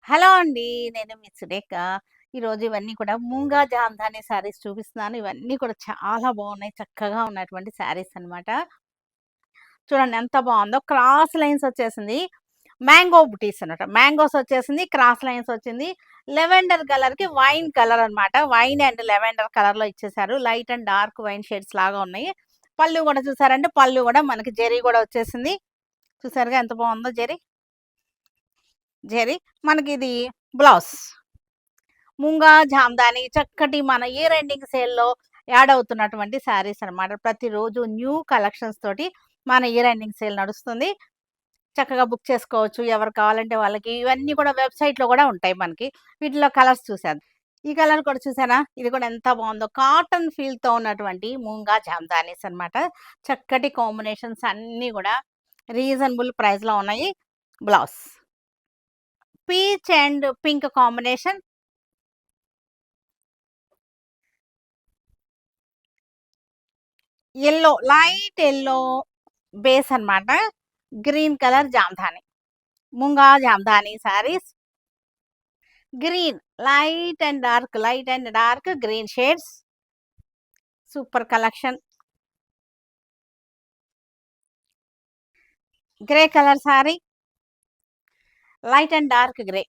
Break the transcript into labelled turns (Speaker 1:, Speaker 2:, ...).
Speaker 1: Hello అండి. నేను మీ సురేఖ. ఈరోజు ఇవన్నీ కూడా మూంగా జామ్దాని శారీస్ చూపిస్తున్నాను. ఇవన్నీ కూడా చాలా బాగున్నాయి. చక్కగా ఉన్నటువంటి శారీస్ అనమాట. చూడండి ఎంత బాగుందో. క్రాస్ లైన్స్ వచ్చేసింది. మ్యాంగో బుటీస్ అనమాట. మ్యాంగోస్ వచ్చేసింది. క్రాస్ లైన్స్ వచ్చింది. లెవెండర్ కలర్‌కి వైన్ కలర్ అనమాట. వైన్ అండ్ లెవెండర్ కలర్‌లో ఇచ్చేసారు. Light and dark wine shades లాగా ఉన్నాయి. పళ్ళు కూడా చూసారంటే పళ్ళు కూడా మనకి జరీ కూడా వచ్చేసింది. చూసారుగా ఎంత బాగుందో జరీ. జరీ మనకిది బ్లౌజ్. ముంగా జామ్దాని చక్కటి మన ఇయర్ ఎండింగ్ సేల్‌లో యాడ్ అవుతున్నటువంటి శారీస్ అనమాట. ప్రతిరోజు న్యూ కలెక్షన్స్ తోటి మన ఇయర్ ఎండింగ్ సేల్ నడుస్తుంది. చక్కగా బుక్ చేసుకోవచ్చు. ఎవరు కావాలంటే వాళ్ళకి. ఇవన్నీ కూడా వెబ్‌సైట్‌లో కూడా ఉంటాయి మనకి. వీటిలో కలర్స్ చూసేద్దాం. ఈ కలర్ కూడా చూసారా? ఇది కూడా ఎంత బావుందో. కాటన్ ఫీల్‌తో ఉన్నటువంటి మూంగా జామ్దానీస్ అనమాట. చక్కటి కాంబినేషన్స్ అన్నీ కూడా రీజనబుల్ ప్రైస్‌లో ఉన్నాయి. Blouse. Peach and pink combination. Light yellow base అన్నమాట. Green colour Jamdani. Munga Jamdani saris. Green light and dark green shades. Super collection. Grey colour sari. Light and dark grey.